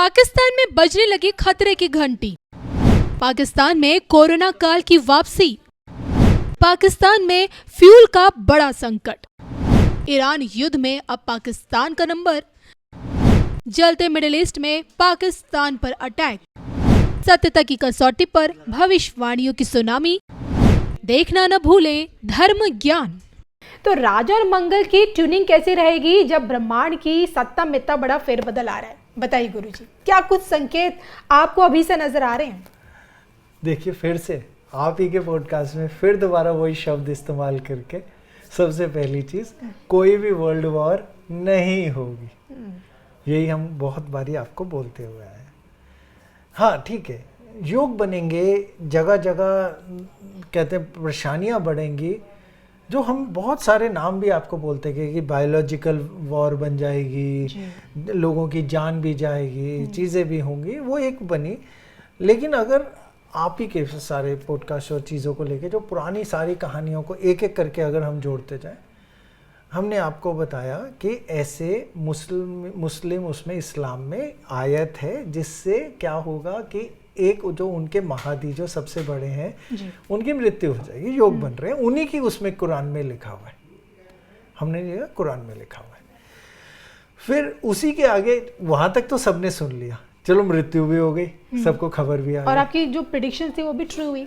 पाकिस्तान में बजने लगी खतरे की घंटी। पाकिस्तान में कोरोना काल की वापसी। पाकिस्तान में फ्यूल का बड़ा संकट। ईरान युद्ध में अब पाकिस्तान का नंबर। जलते मिडिल ईस्ट में पाकिस्तान पर अटैक। सत्यता की कसौटी पर भविष्यवाणियों की सुनामी। देखना न भूलें धर्म ज्ञान। तो राजा और मंगल की ट्यूनिंग कैसी रहेगी जब ब्रह्मांड की सत्ता में इतना बड़ा फेरबदल आ रहा है? बताइए गुरुजी, क्या कुछ संकेत आपको अभी से नजर आ रहे हैं? देखिए, फिर से आप ही के पॉडकास्ट में फिर दोबारा वही शब्द इस्तेमाल करके, सबसे पहली चीज, कोई भी वर्ल्ड वॉर नहीं होगी, यही हम बहुत बारी आपको बोलते हुए आए हैं। हाँ ठीक है, योग बनेंगे, जगह जगह कहते हैं परेशानियां बढ़ेंगी, जो हम बहुत सारे नाम भी आपको बोलते हैं कि बायोलॉजिकल वॉर बन जाएगी, लोगों की जान भी जाएगी, चीज़ें भी होंगी, वो एक बनी। लेकिन अगर आप ही के सारे पॉडकास्ट और चीज़ों को लेके जो पुरानी सारी कहानियों को एक एक करके अगर हम जोड़ते जाएं, हमने आपको बताया कि ऐसे मुस्लिम उसमें इस्लाम में आयत है जिससे क्या होगा कि एक जो उनके महादी जो सबसे बड़े हैं उनकी मृत्यु हो जाएगी, योग बन रहे हैं, उन्हीं की उसमें कुरान में लिखा हुआ है, हमने ये कुरान में लिखा हुआ है। फिर उसी के आगे वहां तक तो सबने सुन लिया, चलो मृत्यु भी हो गई, सबको खबर भी आ गई, और आपकी जो प्रेडिक्शन थी वो भी ट्रू हुई,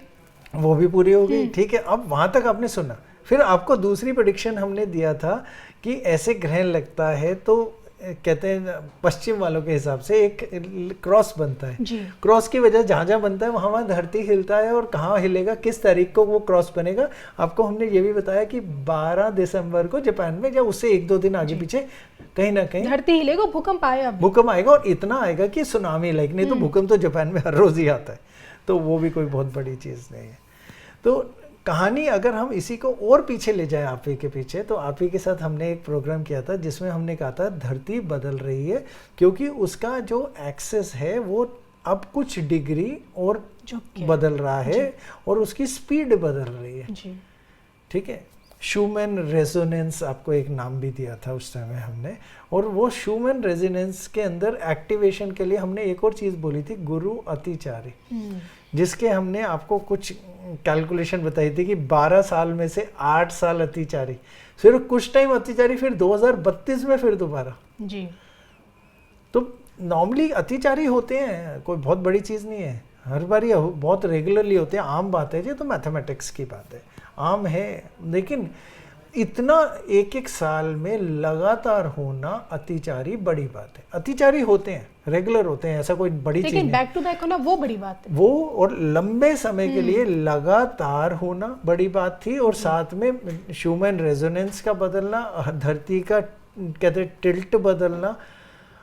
वो भी पूरी हो गई। ठीक है, अब वहां तक आपने सुना। फिर आपको दूसरी प्रेडिक्शन हमने दिया था कि ऐसे ग्रहण लगता है तो कहते हैं पश्चिम वालों के हिसाब से एक क्रॉस बनता है, क्रॉस की वजह जहाँ जहाँ बनता है वहाँ वहाँ धरती हिलता है, और कहाँ हिलेगा, किस तारीख को वो क्रॉस बनेगा। आपको हमने ये भी बताया कि 12 दिसंबर को जापान में, या उससे 1-2 दिन आगे पीछे कहीं ना कहीं धरती हिलेगा, भूकंप आएगा, भूकंप आएगा, और इतना आएगा कि सुनामी लाइक। नहीं तो भूकंप तो जापान में हर रोज ही आता है, तो वो भी कोई बहुत बड़ी चीज़ नहीं है। तो कहानी अगर हम इसी को और पीछे ले जाए आप ही के पीछे, तो आप ही के साथ हमने एक प्रोग्राम किया था जिसमें हमने कहा था धरती बदल रही है, क्योंकि उसका जो एक्सेस है वो अब कुछ डिग्री और बदल रहा है, और उसकी स्पीड बदल रही है। ठीक है, शूमैन रेजोनेंस आपको एक नाम भी दिया था उस समय हमने, और वो शूमैन रेजोनेंस के अंदर एक्टिवेशन के लिए हमने एक और चीज़ बोली थी, गुरु अतिचारी, जिसके हमने आपको कुछ कैलकुलेशन बताई थी कि 12 साल में से 8 साल अतिचारी, फिर कुछ टाइम अतिचारी, फिर 2032 में फिर दोबारा। जी, तो नॉर्मली अतिचारी होते हैं, कोई बहुत बड़ी चीज़ नहीं है, हर बार बहुत रेगुलरली होते हैं, आम बात है, ये तो मैथमेटिक्स की बात है, आम है। लेकिन इतना एक साल में लगातार होना अतिचारी बड़ी बात है। अतिचारी होते हैं, रेगुलर होते हैं, ऐसा कोई बड़ी चीज नहीं, लेकिन बैक टू बैक होना वो बड़ी बात है, वो और लंबे समय के लिए लगातार होना बड़ी बात थी। और साथ में शूमैन रेजोनेंस का बदलना, धरती का कहते टिल्ट बदलना,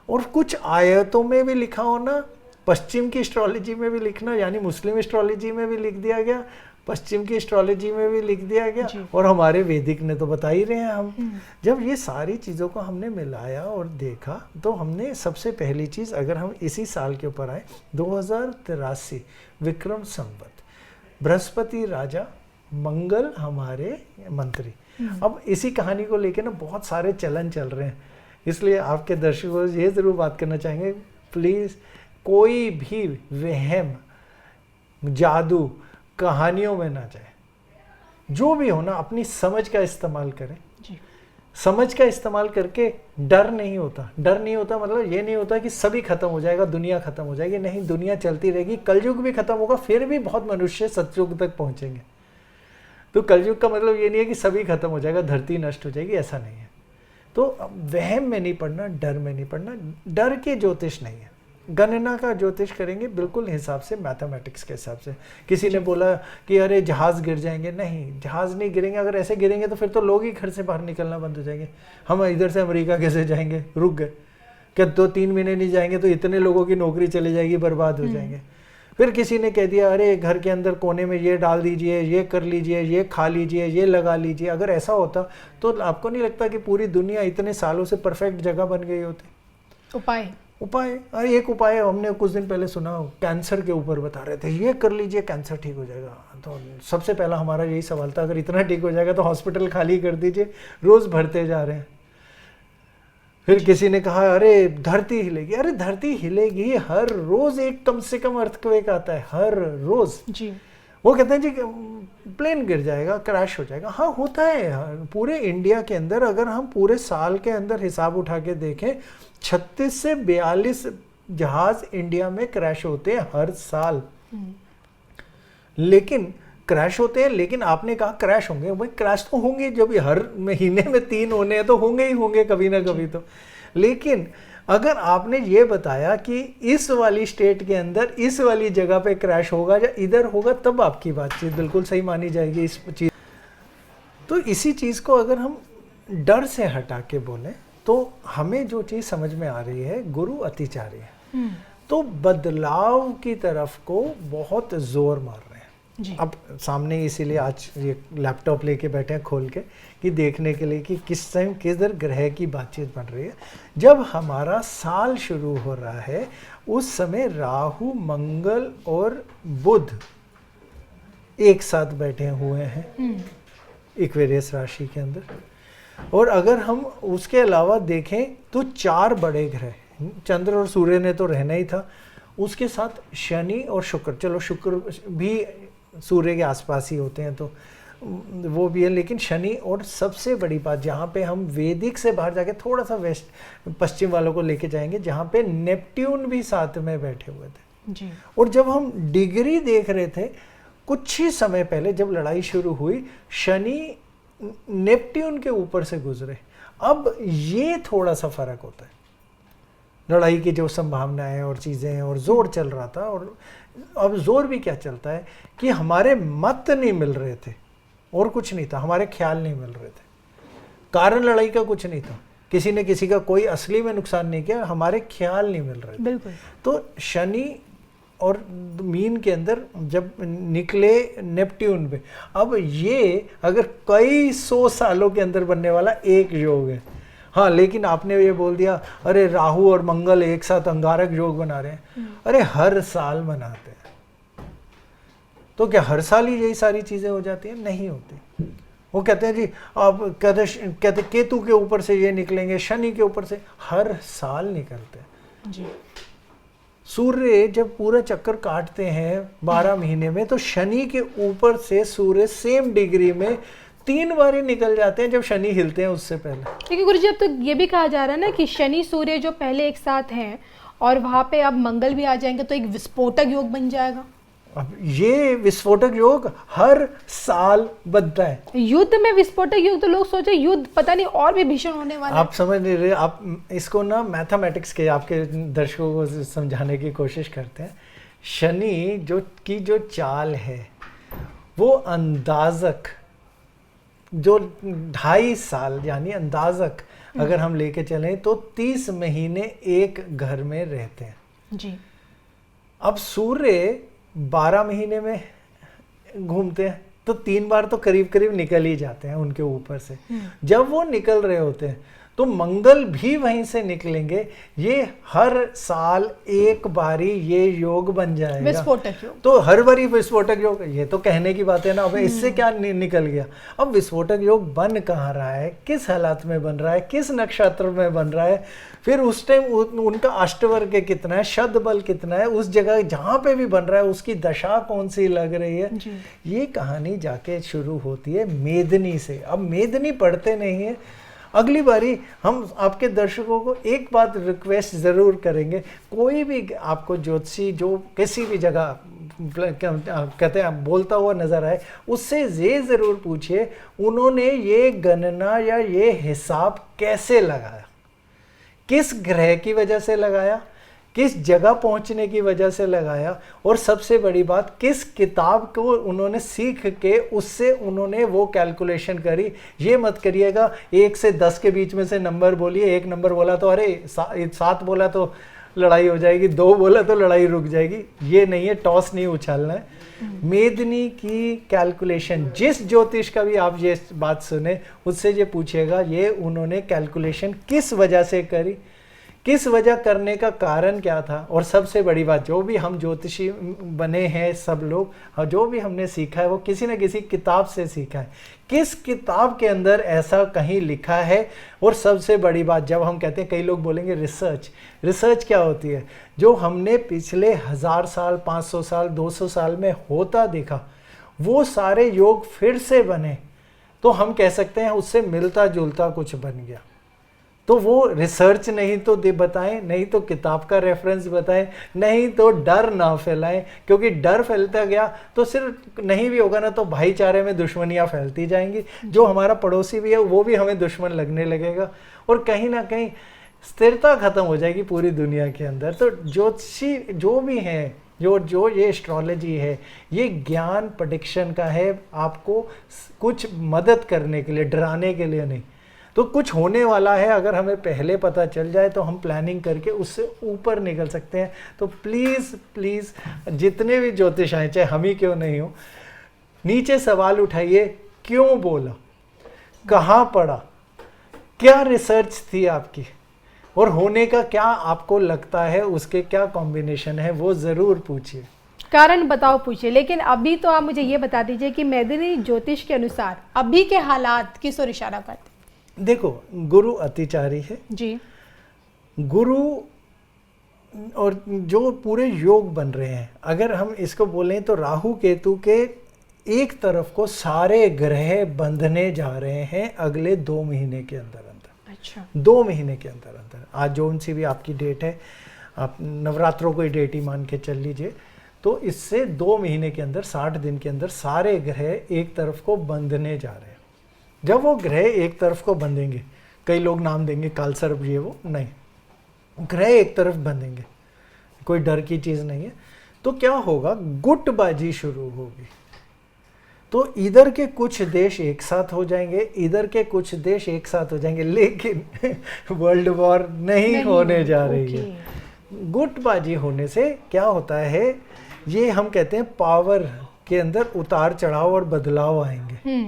और कुछ आयतों में भी लिखा होना, पश्चिम की एस्ट्रोलॉजी में भी लिखना, यानी मुस्लिम एस्ट्रोलॉजी में भी लिख दिया गया, पश्चिम की एस्ट्रोलॉजी में भी लिख दिया गया, और हमारे वैदिक ने तो बता ही रहे हैं हम। जब ये सारी चीज़ों को हमने मिलाया और देखा, तो हमने सबसे पहली चीज़, अगर हम इसी साल के ऊपर आए, 2083 विक्रम संवत, बृहस्पति राजा, मंगल हमारे मंत्री। अब इसी कहानी को लेकर ना बहुत सारे चलन चल रहे हैं, इसलिए आपके दर्शकों से ये ज़रूर बात करना चाहेंगे, प्लीज़ कोई भी वहम, जादू, कहानियों में ना जाए, जो भी हो ना अपनी समझ का इस्तेमाल करें। समझ का इस्तेमाल करके डर नहीं होता, डर नहीं होता मतलब ये नहीं होता कि सभी खत्म हो जाएगा, दुनिया खत्म हो जाएगी, नहीं, दुनिया चलती रहेगी, कलयुग भी खत्म होगा, फिर भी बहुत मनुष्य सतयुग तक पहुंचेंगे। तो कलयुग का मतलब ये नहीं है कि सभी खत्म हो जाएगा, धरती नष्ट हो जाएगी, ऐसा नहीं है। तो वहम में नहीं पड़ना, डर में नहीं पड़ना। डर के ज्योतिष नहीं है, गणना का ज्योतिष करेंगे बिल्कुल हिसाब से, मैथमेटिक्स के हिसाब से। किसी ने बोला कि अरे जहाज गिर जाएंगे, नहीं, जहाज नहीं गिरेंगे, अगर ऐसे गिरेंगे तो फिर तो लोग ही घर से बाहर निकलना बंद हो जाएंगे। हम इधर से अमेरिका कैसे जाएंगे, रुक गए क्या, 2-3 महीने नहीं जाएंगे तो इतने लोगों की नौकरी चली जाएगी, बर्बाद हो जाएंगे। फिर किसी ने कह दिया अरे घर के अंदर कोने में ये डाल दीजिए, ये कर लीजिए, ये खा लीजिए, ये लगा लीजिए। अगर ऐसा होता तो आपको नहीं लगता कि पूरी दुनिया इतने सालों से परफेक्ट जगह बन गई होती? उपाय अरे एक उपाय हमने कुछ दिन पहले सुना, कैंसर के ऊपर बता रहे थे, ये कर लीजिए कैंसर ठीक हो जाएगा। तो सबसे पहला हमारा यही सवाल था, अगर इतना ठीक हो जाएगा तो हॉस्पिटल खाली कर दीजिए, रोज भरते जा रहे हैं। फिर किसी ने कहा अरे धरती हिलेगी, अरे धरती हिलेगी, हर रोज एक कम से कम अर्थक्वेक आता है, हर रोज। जी। वो कहते हैं जी प्लेन गिर जाएगा, क्रैश हो जाएगा। हाँ होता है पूरे इंडिया के अंदर। अगर हम पूरे साल के अंदर हिसाब उठा के देखें, 36 से 42 जहाज इंडिया में क्रैश होते हैं हर साल। लेकिन क्रैश होते हैं, लेकिन आपने कहा क्रैश होंगे, भाई क्रैश तो होंगे, जब हर महीने में 3 होने हैं तो होंगे ही होंगे कभी ना कभी तो। लेकिन अगर आपने ये बताया कि इस वाली स्टेट के अंदर इस वाली जगह पे क्रैश होगा या इधर होगा, तब आपकी बातचीत बिल्कुल सही मानी जाएगी इस चीज। तो इसी चीज को अगर हम डर से हटा के बोलें तो हमें जो चीज समझ में आ रही है, गुरु अतिचारी है, तो बदलाव की तरफ को बहुत जोर मार रहे हैं। जी। अब सामने इसीलिए आज ये लैपटॉप लेके बैठे हैं खोल के कि देखने के लिए कि किस टाइम किधर ग्रह की बातचीत बन रही है। जब हमारा साल शुरू हो रहा है उस समय राहु, मंगल और बुध एक साथ बैठे हुए हैं इक्वेरियस राशि के अंदर। और अगर हम उसके अलावा देखें तो 4 बड़े ग्रह, चंद्र और सूर्य ने तो रहना ही था, उसके साथ शनि और शुक्र, चलो शुक्र भी सूर्य के आसपास ही होते हैं तो वो भी है, लेकिन शनि और सबसे बड़ी बात जहाँ पे हम वैदिक से बाहर जाके थोड़ा सा वेस्ट पश्चिम वालों को लेके जाएंगे, जहाँ पे नेपट्यून भी साथ में बैठे हुए थे। जी। और जब हम डिग्री देख रहे थे कुछ ही समय पहले जब लड़ाई शुरू हुई, शनि नेपट्यून के ऊपर से गुजरे। अब ये थोड़ा सा फर्क होता है, लड़ाई की जो संभावनाएं और चीज़ें और जोर चल रहा था। और अब जोर भी क्या चलता है कि हमारे मत नहीं मिल रहे थे और कुछ नहीं था, हमारे ख्याल नहीं मिल रहे थे, कारण लड़ाई का कुछ नहीं था, किसी ने किसी का कोई असली में नुकसान नहीं किया, हमारे ख्याल नहीं मिल रहे थे। बिल्कुल। तो शनि और मीन के अंदर जब निकले नेपट्यून पे, अब ये अगर कई 100 सालों के अंदर बनने वाला एक योग है। हाँ, लेकिन आपने ये बोल दिया अरे राहु और मंगल एक साथ अंगारक योग बना रहे हैं, अरे हर साल बनाते हैं, तो क्या हर साल ही यही सारी चीजें हो जाती हैं? नहीं होती। वो कहते हैं जी आप कहते केतु के ऊपर से ये निकलेंगे, शनि के ऊपर से, हर साल निकलते हैं। जी। सूर्य जब पूरा चक्कर काटते हैं 12 महीने में, तो शनि के ऊपर से सूर्य सेम डिग्री में 3 बार ही निकल जाते हैं जब शनि हिलते हैं उससे पहले। लेकिन गुरुजी अब तो ये भी कहा जा रहा है ना कि शनि सूर्य जो पहले एक साथ हैं और वहां पे अब मंगल भी आ जाएंगे तो एक विस्फोटक योग बन जाएगा। अब ये विस्फोटक योग हर साल बनता है। युद्ध में विस्फोटक योग, तो लोग सोचे युद्ध पता नहीं और भी भीषण होने वाला है। आप समझ नहीं रहे, आप इसको ना मैथमेटिक्स के आपके दर्शकों को समझाने की कोशिश करते हैं। शनि जो चाल है वो अंदाजक जो 2.5 साल यानी अंदाजक अगर हम लेके चलें तो 30 महीने एक घर में रहते हैं। जी। अब सूर्य 12 महीने में घूमते हैं तो 3 बार तो करीब करीब निकल ही जाते हैं उनके ऊपर से। जब वो निकल रहे होते हैं तो मंगल भी वहीं से निकलेंगे। ये हर साल एक बारी ये योग बन जाएगा, विस्फोटक योग। तो हर बारी विस्फोटक योग, ये तो कहने की बात है ना। अब इससे क्या निकल गया? अब विस्फोटक योग बन कहाँ रहा है, किस हालात में बन रहा है, किस नक्षत्र में बन रहा है, फिर उस टाइम उनका अष्टवर्ग कितना है, शब्द बल कितना है, उस जगह जहाँ पे भी बन रहा है उसकी दशा कौन सी लग रही है। ये कहानी जाके शुरू होती है मेदनी से। अब मेदनी पढ़ते नहीं है। अगली बारी हम आपके दर्शकों को एक बात रिक्वेस्ट ज़रूर करेंगे, कोई भी आपको ज्योतिषी जो किसी भी जगह कहते हैं बोलता हुआ नज़र आए, उससे ये ज़रूर पूछिए उन्होंने ये गणना या ये हिसाब कैसे लगाया, किस ग्रह की वजह से लगाया, किस जगह पहुंचने की वजह से लगाया, और सबसे बड़ी बात किस किताब को उन्होंने सीख के उससे उन्होंने वो कैलकुलेशन करी। ये मत करिएगा 1 से 10 के बीच में से नंबर बोलिए, 1 नंबर बोला तो अरे 7 बोला तो लड़ाई हो जाएगी, 2 बोला तो लड़ाई रुक जाएगी। ये नहीं है, टॉस नहीं उछालना है। मेदनी की कैलकुलेशन, जिस ज्योतिष का भी आप ये बात सुने उससे ये पूछिएगा ये उन्होंने कैलकुलेशन किस वजह से करी, किस वजह करने का कारण क्या था। और सबसे बड़ी बात, जो भी हम ज्योतिषी बने हैं सब लोग, और जो भी हमने सीखा है वो किसी न किसी किताब से सीखा है। किस किताब के अंदर ऐसा कहीं लिखा है। और सबसे बड़ी बात, जब हम कहते हैं, कई लोग बोलेंगे रिसर्च, रिसर्च क्या होती है? जो हमने पिछले 1000 साल, 500 साल, 200 साल में होता देखा, वो सारे योग फिर से बने, तो हम कह सकते हैं उससे मिलता जुलता कुछ बन गया। तो वो रिसर्च नहीं तो बताएं, नहीं तो किताब का रेफरेंस बताएं, नहीं तो डर ना फैलाएं, क्योंकि डर फैलता गया तो सिर्फ नहीं भी होगा ना, तो भाईचारे में दुश्मनियां फैलती जाएंगी। जो हमारा पड़ोसी भी है वो भी हमें दुश्मन लगने लगेगा, और कहीं ना कहीं स्थिरता खत्म हो जाएगी पूरी दुनिया के अंदर। तो ज्योतिषी जो भी हैं, जो ये एस्ट्रोलॉजी है, ये ज्ञान प्रेडिक्शन का है, आपको कुछ मदद करने के लिए, डराने के लिए नहीं। तो कुछ होने वाला है, अगर हमें पहले पता चल जाए तो हम प्लानिंग करके उससे ऊपर निकल सकते हैं। तो प्लीज़ प्लीज़ जितने भी ज्योतिष आए, चाहे हम ही क्यों नहीं हो, नीचे सवाल उठाइए, क्यों बोला, कहाँ पढ़ा, क्या रिसर्च थी आपकी, और होने का क्या आपको लगता है, उसके क्या कॉम्बिनेशन है, वो ज़रूर पूछिए। कारण बताओ, पूछिए। लेकिन अभी तो आप मुझे ये बता दीजिए कि मैदानी ज्योतिष के अनुसार अभी के हालात किस ओर इशारा करते? देखो, गुरु अतिचारी है जी। गुरु, और जो पूरे योग बन रहे हैं, अगर हम इसको बोलें तो राहु केतु के एक तरफ को सारे ग्रह बंधने जा रहे हैं अगले 2 महीने के अंदर अंदर। अच्छा। 2 महीने के अंदर अंदर। आज जो सी भी आपकी डेट है, आप नवरात्रों को ही डेट ही मान के चल लीजिए, तो इससे 2 महीने के अंदर, 60 दिन के अंदर सारे ग्रह एक तरफ को बंधने जा रहे हैं। जब वो ग्रह एक तरफ को बंधेंगे, कई लोग नाम देंगे कालसर्प, ये वो नहीं, ग्रह एक तरफ बंधेंगे, कोई डर की चीज़ नहीं है। तो क्या होगा, गुटबाजी शुरू होगी। तो इधर के कुछ देश एक साथ हो जाएंगे, इधर के कुछ देश एक साथ हो जाएंगे, लेकिन वर्ल्ड वॉर नहीं होने जा रही है। गुटबाजी होने से क्या होता है, ये हम कहते हैं पावर के अंदर उतार चढ़ाव और बदलाव आएंगे।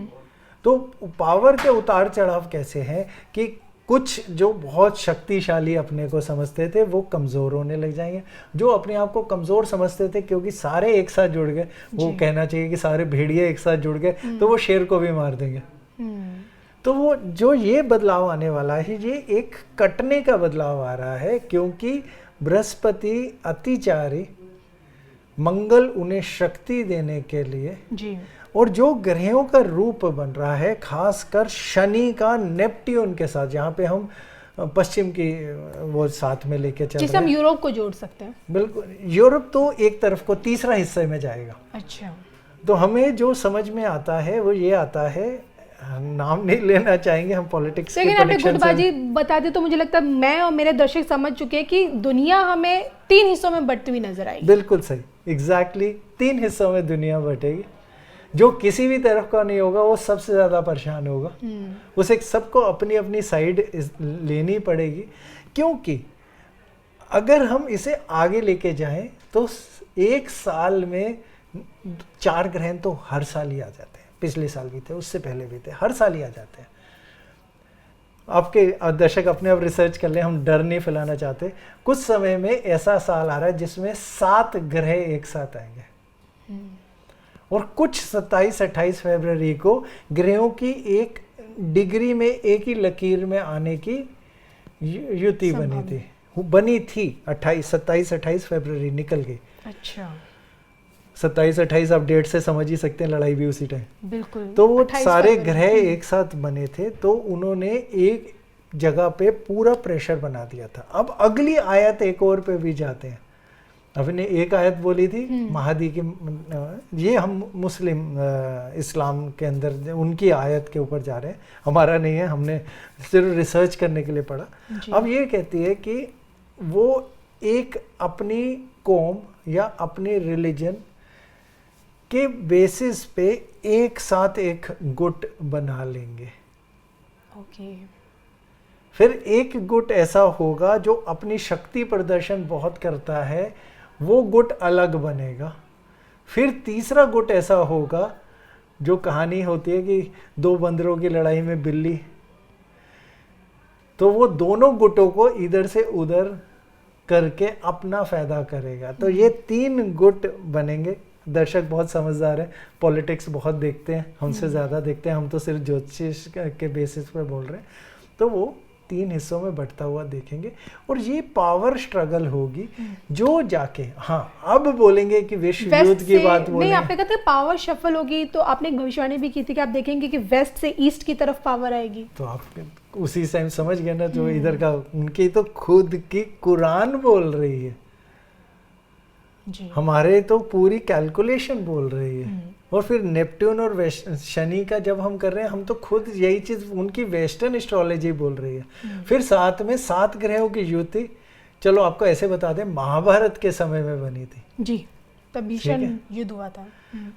तो पावर के उतार चढ़ाव कैसे हैं कि कुछ जो बहुत शक्तिशाली अपने को समझते थे वो कमज़ोर होने लग जाएंगे। जो अपने आप को कमज़ोर समझते थे क्योंकि सारे एक साथ जुड़ गए, वो कहना चाहिए कि सारे भेड़िए एक साथ जुड़ गए, तो वो शेर को भी मार देंगे। तो वो जो ये बदलाव आने वाला है, ये एक कटने का बदलाव आ रहा है, क्योंकि बृहस्पति अतिचारी, मंगल उन्हें शक्ति देने के लिए जी, और जो ग्रहों का रूप बन रहा है, खासकर शनि का नेपट्यून के साथ, जहाँ पे हम पश्चिम की वो साथ में लेके चल रहे हैं, जिसे हम यूरोप को जोड़ सकते हैं। बिल्कुल, यूरोप तो एक तरफ को तीसरा हिस्से में जाएगा। अच्छा। तो हमें जो समझ में आता है वो ये आता है, नाम नहीं लेना चाहेंगे हम पॉलिटिक्स के, लेकिन आपने गुटबाजी बता दी तो मुझे लगता है मैं और मेरे दर्शक समझ चुके हैं कि दुनिया हमें 3 हिस्सों में बंटती हुई नजर आएगी। बिल्कुल सही, एग्जैक्टली 3 हिस्सों में दुनिया बटेगी। जो किसी भी तरफ का नहीं होगा वो सबसे ज्यादा परेशान होगा। उसे सबको अपनी अपनी साइड लेनी पड़ेगी, क्योंकि अगर हम इसे आगे लेके जाएं तो एक साल में 4 ग्रहण तो हर साल ही आ जाते हैं। पिछले साल भी थे, उससे पहले भी थे, हर साल ही आ जाते हैं। आपके दर्शक अपने आप रिसर्च कर लें, हम डर नहीं फैलाना चाहते। कुछ समय में ऐसा साल आ रहा है जिसमें 7 ग्रह एक साथ आएंगे, और कुछ 27-28 फरवरी को ग्रहों की एक डिग्री में एक ही लकीर में आने की युति बनी थी 27-28 फरवरी निकल गई। अच्छा। 27-28 आप डेट से समझ ही सकते हैं, लड़ाई भी उसी टाइम। बिल्कुल। तो वो सारे ग्रह एक साथ बने थे, तो उन्होंने एक जगह पे पूरा प्रेशर बना दिया था। अब अगली आयत एक और पे भी जाते हैं। अभी एक आयत बोली थी महादी की, ये हम मुस्लिम इस्लाम के अंदर उनकी आयत के ऊपर जा रहे हैं, हमारा नहीं है, हमने सिर्फ रिसर्च करने के लिए पढ़ा। अब ये कहती है कि वो एक अपनी कौम या अपनी रिलीजन के बेसिस पे एक साथ एक गुट बना लेंगे। ओके। फिर एक गुट ऐसा होगा जो अपनी शक्ति प्रदर्शन बहुत करता है, वो गुट अलग बनेगा। फिर तीसरा गुट ऐसा होगा, जो कहानी होती है कि 2 बंदरों की लड़ाई में बिल्ली तो वो दोनों गुटों को इधर से उधर करके अपना फायदा करेगा। तो ये 3 गुट बनेंगे। दर्शक बहुत समझदार है, पॉलिटिक्स बहुत देखते हैं, हमसे ज़्यादा देखते हैं, हम तो सिर्फ ज्योतिष के बेसिस पे बोल रहे हैं। तो वो 3 हिस्सों में बढ़ता हुआ देखेंगे और ये पावर स्ट्रगल होगी जो जाके, हाँ अब बोलेंगे कि विश्व युद्ध की बात बोलेंगे। नहीं, आपने कहा था पावर शफल होगी, तो आपने एक भविष्यवाणी भी की थी कि आप देखेंगे कि वेस्ट से ईस्ट की तरफ पावर आएगी। तो आप उसी टाइम समझ गए ना, जो इधर का उनकी तो खुद की कुरान बोल रही है जी। हमारे तो पूरी कैलकुलेशन बोल रही है। और फिर नेपट्टून और शनि का जब हम कर रहे हैं, हम तो खुद यही चीज उनकी वेस्टर्न एस्ट्रोलॉजी बोल रही है। फिर साथ में 7 ग्रहों की युति, चलो आपको ऐसे बता दें, महाभारत के समय में बनी थी जी, तब भीषण युद्ध हुआ था।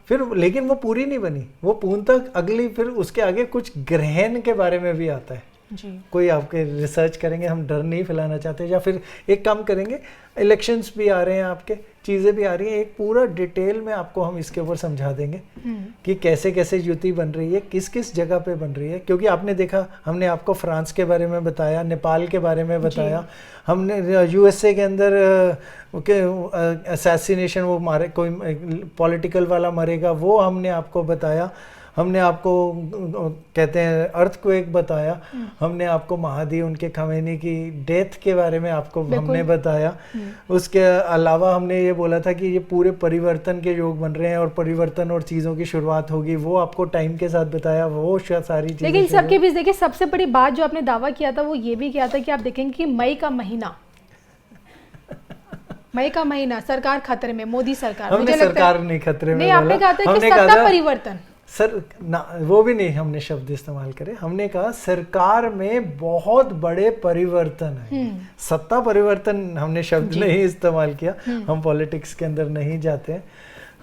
फिर लेकिन वो पूरी नहीं बनी, वो पूर्णतः अगली, फिर उसके आगे कुछ ग्रहण के बारे में भी आता है जी। कोई आपके रिसर्च करेंगे, हम डर नहीं फैलाना चाहते। या फिर एक काम करेंगे, इलेक्शंस भी आ रहे हैं, आपके चीज़ें भी आ रही हैं, एक पूरा डिटेल में आपको हम इसके ऊपर समझा देंगे कि कैसे कैसे युति बन रही है, किस किस जगह पे बन रही है। क्योंकि आपने देखा, हमने आपको फ्रांस के बारे में बताया, नेपाल के बारे में बताया, हमने यूएसए के अंदर असैसिनेशन, वो मारे कोई पॉलिटिकल वाला मरेगा, वो हमने आपको बताया। हमने आपको कहते हैं अर्थक्वेक बताया, हमने आपको महादी उनके खमेनी की डेथ के बारे में आपको हमने बताया। उसके अलावा हमने ये बोला था कि ये पूरे परिवर्तन के योग बन रहे हैं और परिवर्तन और चीज़ों की शुरुआत होगी, वो आपको टाइम के साथ बताया, वो सारी चीज़ें। लेकिन सबके बीच देखिए, सबसे बड़ी बात जो आपने दावा किया था वो ये भी किया था कि आप देखेंगे कि मई का महीना सरकार खतरे में, मोदी सरकार। हमने सरकार नहीं खतरे में, नहीं, आपने कहा था कि सत्ता परिवर्तन, सर ना, वो भी नहीं हमने शब्द इस्तेमाल करे। हमने कहा सरकार में बहुत बड़े परिवर्तन है। सत्ता परिवर्तन हमने शब्द नहीं इस्तेमाल किया, हम पॉलिटिक्स के अंदर नहीं जाते हैं।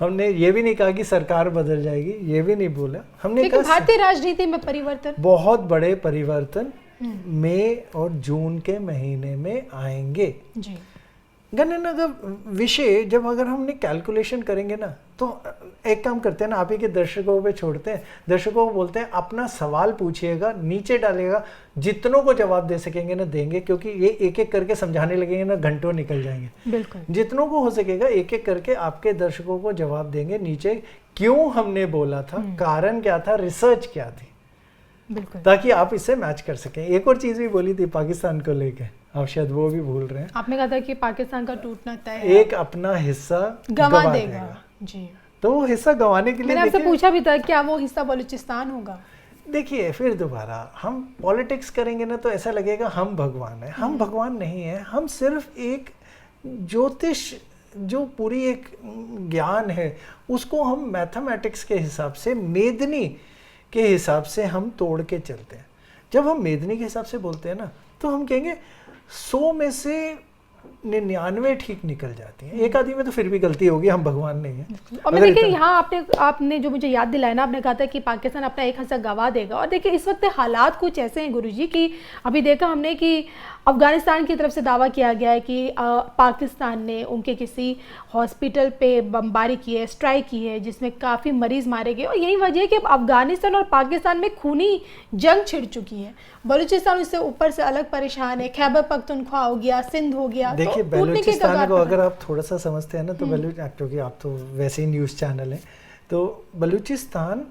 हमने ये भी नहीं कहा कि सरकार बदल जाएगी, ये भी नहीं बोला। हमने कहा भारतीय राजनीति में परिवर्तन, बहुत बड़े परिवर्तन मई और जून के महीने में आएंगे जी। गणना का विषय जब अगर हमने कैलकुलेशन करेंगे ना, तो एक काम करते हैं ना, आप ही के दर्शकों पे छोड़ते हैं, दर्शकों को बोलते हैं अपना सवाल पूछिएगा, नीचे डालिएगा, जितनों को जवाब दे सकेंगे ना देंगे, क्योंकि ये एक एक करके समझाने लगेंगे ना घंटों निकल जाएंगे। बिल्कुल, जितनों को हो सकेगा एक एक करके आपके दर्शकों को जवाब देंगे नीचे, क्यों हमने बोला था, कारण क्या था, रिसर्च क्या थी, बिल्कुल, ताकि आप इससे मैच कर सकें। एक और चीज भी बोली थी पाकिस्तान को लेकर, आप शायद वो भी भूल रहे हैं। आपने कहा था कि पाकिस्तान का टूटना तय है, एक अपना हिस्सा गंवा देगा जी। तो वो हिस्सा गंवाने के लिए मैंने आपसे पूछा भी था, क्या वो हिस्सा बलूचिस्तान होगा? देखिए, फिर दोबारा हम पॉलिटिक्स करेंगे ना तो ऐसा लगेगा हम भगवान है। हम भगवान नहीं है, हम सिर्फ एक ज्योतिष, जो पूरी एक ज्ञान है, उसको हम मैथमेटिक्स के हिसाब से, मेदनी के हिसाब से हम तोड़ के चलते हैं। जब हम मेदनी के हिसाब से बोलते हैं ना, तो हम कहेंगे 100 में से 99 ठीक निकल जाती हैं, एक आदमी में तो फिर भी गलती होगी, हम भगवान नहीं है। और मैं देखिए यहाँ आपने जो मुझे याद दिलाया ना, आपने कहा था कि पाकिस्तान अपना एक हिस्सा गंवा देगा। और देखिए इस वक्त हालात कुछ ऐसे हैं गुरुजी कि अभी देखा हमने कि अफगानिस्तान की तरफ से दावा किया गया है कि पाकिस्तान ने उनके किसी हॉस्पिटल पे बमबारी की है, स्ट्राइक की है, जिसमें काफ़ी मरीज मारे गए। और यही वजह है कि अब अफगानिस्तान और पाकिस्तान में खूनी जंग छिड़ चुकी है। बलूचिस्तान उससे ऊपर से अलग परेशान है, खैबर पख्तूनख्वा हो गया, सिंध हो गया। देखिए तो बलूचिस्तान को अगर आप थोड़ा सा समझते हैं ना, तो क्योंकि आप तो वैसे ही न्यूज़ चैनल हैं, तो बलूचिस्तान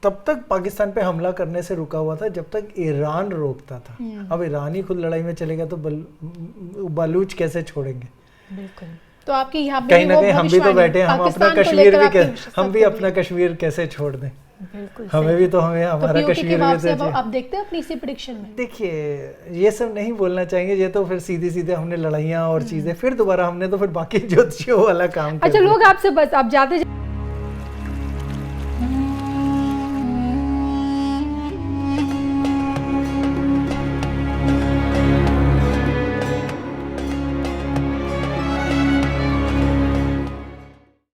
तब तक पाकिस्तान पे हमला करने से रुका हुआ था जब तक ईरान रोकता था। अब ईरान ही खुद लड़ाई में चलेगा तो बलूच कैसे छोड़ेंगे? बिल्कुल। तो आपकी यहाँ कहीं ना कहीं हम भी तो बैठे हैं, हम अपना कश्मीर भी, हम भी अपना कश्मीर कैसे छोड़ दें? बिल्कुल, हमें भी तो, हमें हमारा कश्मीर भी तो। अब देखते हैं अपनी इसी प्रेडिक्शन में। देखिए ये सब नहीं बोलना चाहेंगे, ये तो फिर सीधे सीधे हमने लड़ाइयाँ और चीजें, फिर दोबारा हमने तो फिर बाकी ज्योतिषियों वाला काम। अच्छा, लोग आपसे बस आप जाते